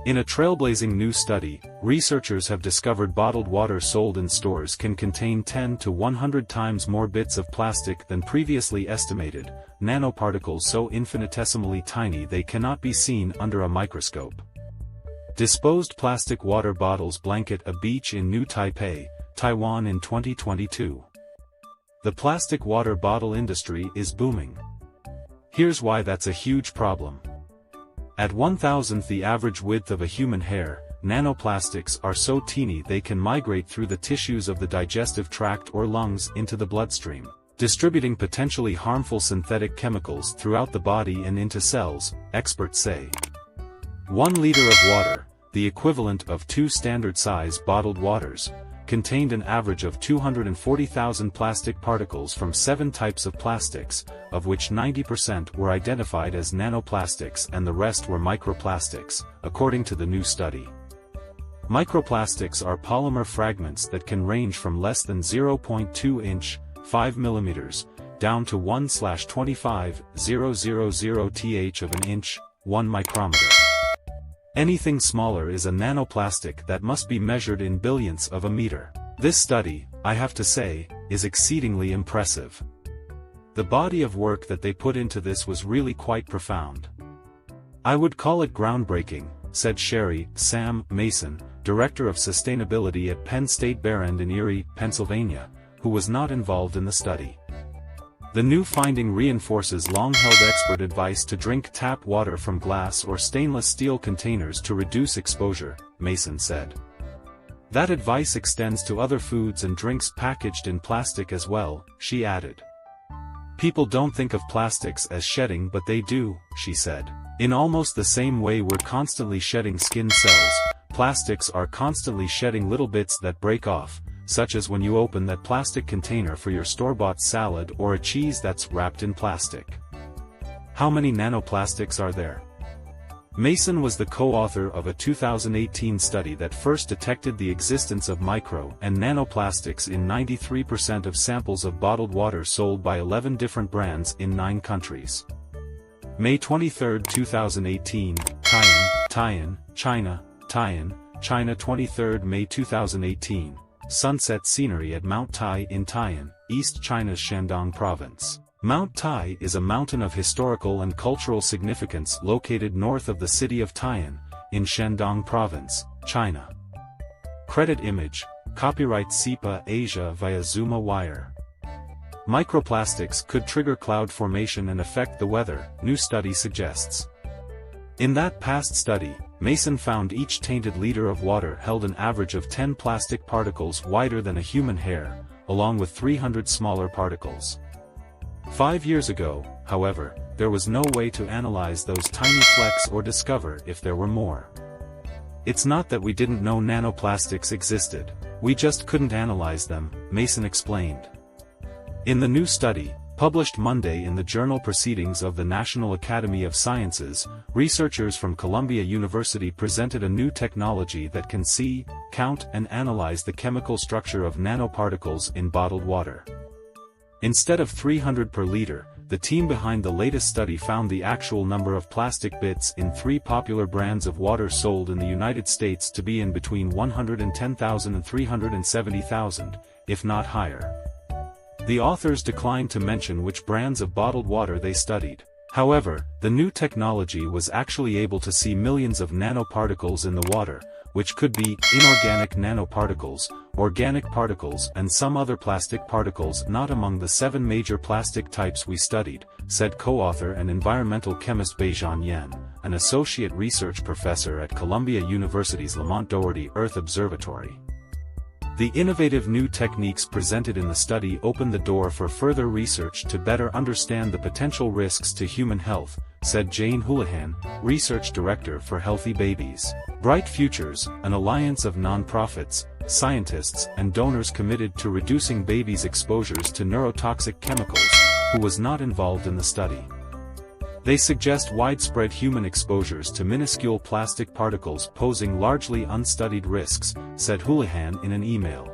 In a trailblazing new study, researchers have discovered bottled water sold in stores can contain 10 to 100 times more bits of plastic than previously estimated, nanoparticles so infinitesimally tiny they cannot be seen under a microscope. Disposed plastic water bottles blanket a beach in New Taipei, Taiwan in 2022. The plastic water bottle industry is booming. Here's why that's a huge problem. At 1,000th the average width of a human hair, nanoplastics are so teeny they can migrate through the tissues of the digestive tract or lungs into the bloodstream, distributing potentially harmful synthetic chemicals throughout the body and into cells, experts say. 1 liter of water, the equivalent of 2 standard-size bottled waters, contained an average of 240,000 plastic particles from 7 types of plastics, of which 90% were identified as nanoplastics and the rest were microplastics, according to the new study. Microplastics are polymer fragments that can range from less than 0.2 inch, 5 millimeters, down to 1/25,000th of an inch, 1 micrometer. Anything smaller is a nanoplastic that must be measured in billionths of a meter. This study, I have to say, is exceedingly impressive. The body of work that they put into this was really quite profound. I would call it groundbreaking, said Sherry Sam Mason, Director of Sustainability at Penn State Behrend in Erie, Pennsylvania, who was not involved in the study. The new finding reinforces long-held expert advice to drink tap water from glass or stainless steel containers to reduce exposure, Mason said. That advice extends to other foods and drinks packaged in plastic as well, she added. People don't think of plastics as shedding but they do, she said. In almost the same way we're constantly shedding skin cells, plastics are constantly shedding little bits that break off, such as when you open that plastic container for your store-bought salad or a cheese that's wrapped in plastic. How many nanoplastics are there? Mason was the co-author of a 2018 study that first detected the existence of micro and nanoplastics in 93% of samples of bottled water sold by 11 different brands in 9 countries. May 23, 2018, Taiyan, China, Taiyan, China 23 May 2018. Sunset scenery at Mount Tai in Taiyan, East China's Shandong province. Mount Tai is a mountain of historical and cultural significance located north of the city of Taiyan, in Shandong province, China. Credit image, copyright SIPA Asia via Zuma Wire. Microplastics could trigger cloud formation and affect the weather, new study suggests. In that past study, Mason found each tainted liter of water held an average of 10 plastic particles wider than a human hair, along with 300 smaller particles. 5 years ago, however, there was no way to analyze those tiny flecks or discover if there were more. It's not that we didn't know nanoplastics existed, we just couldn't analyze them, Mason explained. In the new study, published Monday in the journal Proceedings of the National Academy of Sciences, researchers from Columbia University presented a new technology that can see, count and analyze the chemical structure of nanoparticles in bottled water. Instead of 300 per liter, the team behind the latest study found the actual number of plastic bits in 3 popular brands of water sold in the United States to be in between 110,000 and 370,000, if not higher. The authors declined to mention which brands of bottled water they studied. However, the new technology was actually able to see millions of nanoparticles in the water, which could be inorganic nanoparticles, organic particles and some other plastic particles not among the 7 major plastic types we studied, said co-author and environmental chemist Beijian Yan, an associate research professor at Columbia University's Lamont Doherty Earth Observatory. The innovative new techniques presented in the study open the door for further research to better understand the potential risks to human health, said Jane Houlihan, Research Director for Healthy Babies. Bright Futures, an alliance of nonprofits, scientists and donors committed to reducing babies' exposures to neurotoxic chemicals, who was not involved in the study. They suggest widespread human exposures to minuscule plastic particles posing largely unstudied risks, said Houlihan in an email.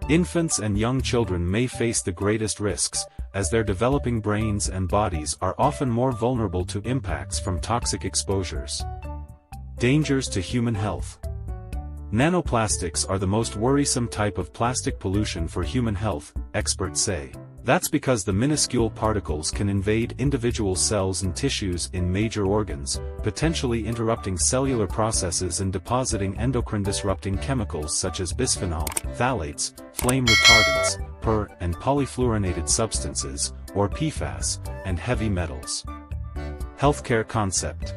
Infants and young children may face the greatest risks, as their developing brains and bodies are often more vulnerable to impacts from toxic exposures. Dangers to human health. Nanoplastics are the most worrisome type of plastic pollution for human health, experts say. That's because the minuscule particles can invade individual cells and tissues in major organs, potentially interrupting cellular processes and depositing endocrine-disrupting chemicals such as bisphenol, phthalates, flame retardants, per- and polyfluorinated substances, or PFAS, and heavy metals. Healthcare concept.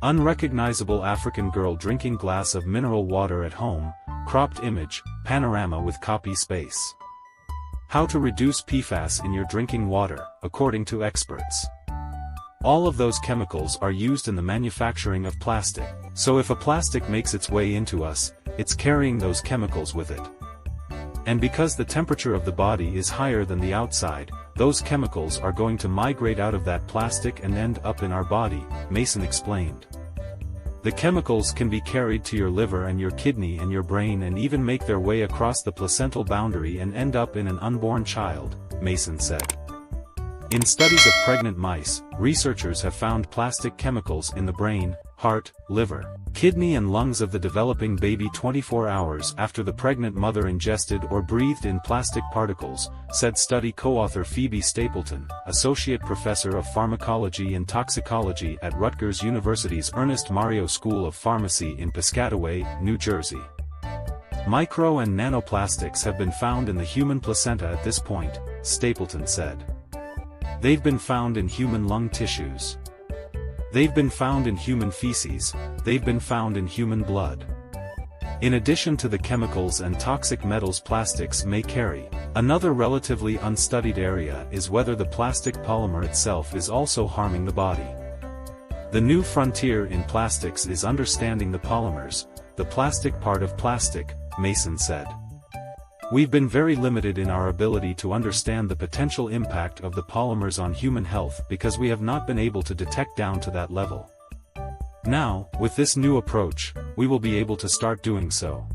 Unrecognizable African girl drinking glass of mineral water at home, cropped image, panorama with copy space. How to reduce PFAS in your drinking water, according to experts. All of those chemicals are used in the manufacturing of plastic, so if a plastic makes its way into us, it's carrying those chemicals with it. And because the temperature of the body is higher than the outside, those chemicals are going to migrate out of that plastic and end up in our body, Mason explained. The chemicals can be carried to your liver and your kidney and your brain and even make their way across the placental boundary and end up in an unborn child, Mason said. In studies of pregnant mice, researchers have found plastic chemicals in the brain, heart, liver, kidney and lungs of the developing baby 24 hours after the pregnant mother ingested or breathed in plastic particles, said study co-author Phoebe Stapleton, associate professor of pharmacology and toxicology at Rutgers University's Ernest Mario School of Pharmacy in Piscataway, New Jersey. Micro and nanoplastics have been found in the human placenta at this point, Stapleton said. They've been found in human lung tissues. They've been found in human feces, they've been found in human blood. In addition to the chemicals and toxic metals plastics may carry, another relatively unstudied area is whether the plastic polymer itself is also harming the body. The new frontier in plastics is understanding the polymers, the plastic part of plastic, Mason said. We've been very limited in our ability to understand the potential impact of the polymers on human health because we have not been able to detect down to that level. Now, with this new approach, we will be able to start doing so.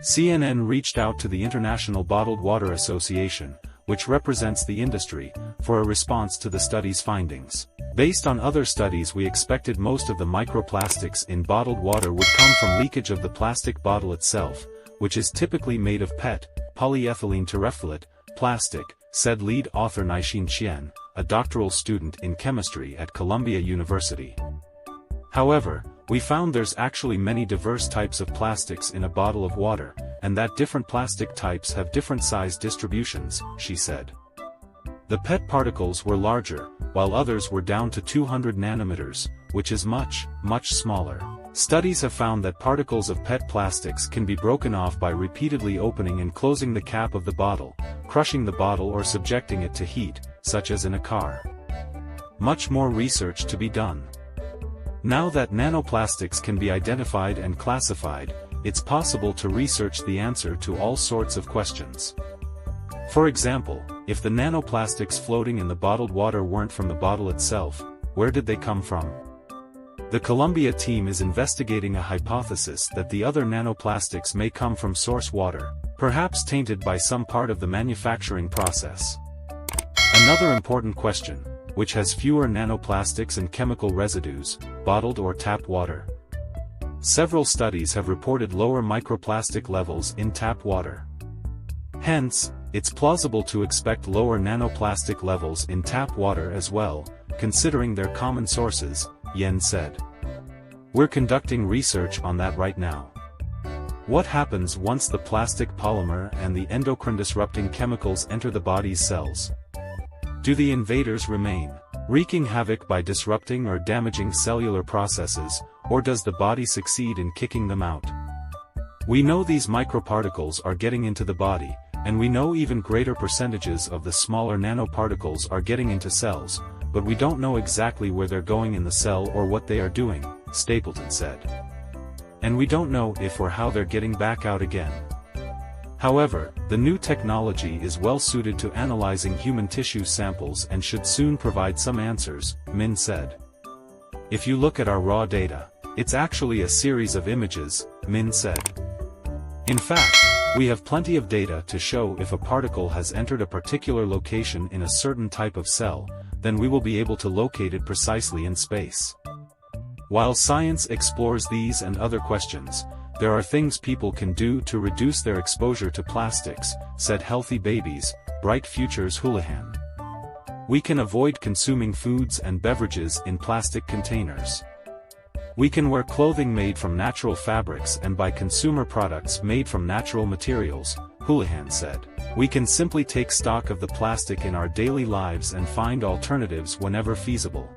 CNN reached out to the International Bottled Water Association, which represents the industry, for a response to the study's findings. Based on other studies, we expected most of the microplastics in bottled water would come from leakage of the plastic bottle itself, which is typically made of PET, polyethylene terephthalate, plastic, said lead author Naixin Qian, a doctoral student in chemistry at Columbia University. However, we found there's actually many diverse types of plastics in a bottle of water, and that different plastic types have different size distributions, she said. The PET particles were larger, while others were down to 200 nanometers, which is much, much smaller. Studies have found that particles of PET plastics can be broken off by repeatedly opening and closing the cap of the bottle, crushing the bottle or subjecting it to heat, such as in a car. Much more research to be done. Now that nanoplastics can be identified and classified, it's possible to research the answer to all sorts of questions. For example, if the nanoplastics floating in the bottled water weren't from the bottle itself, where did they come from? The Columbia team is investigating a hypothesis that the other nanoplastics may come from source water, perhaps tainted by some part of the manufacturing process. Another important question, which has fewer nanoplastics and chemical residues, bottled or tap water. Several studies have reported lower microplastic levels in tap water. Hence, it's plausible to expect lower nanoplastic levels in tap water as well, considering their common sources, Yen said. We're conducting research on that right now. What happens once the plastic polymer and the endocrine-disrupting chemicals enter the body's cells? Do the invaders remain, wreaking havoc by disrupting or damaging cellular processes, or does the body succeed in kicking them out? We know these microparticles are getting into the body, and we know even greater percentages of the smaller nanoparticles are getting into cells, but we don't know exactly where they're going in the cell or what they are doing, Stapleton said. And we don't know if or how they're getting back out again. However, the new technology is well suited to analyzing human tissue samples and should soon provide some answers, Min said. If you look at our raw data, it's actually a series of images, Min said. In fact, we have plenty of data to show if a particle has entered a particular location in a certain type of cell, then we will be able to locate it precisely in space. While science explores these and other questions, there are things people can do to reduce their exposure to plastics, said Healthy Babies, Bright Futures Houlihan. We can avoid consuming foods and beverages in plastic containers. We can wear clothing made from natural fabrics and buy consumer products made from natural materials, Houlihan said. We can simply take stock of the plastic in our daily lives and find alternatives whenever feasible.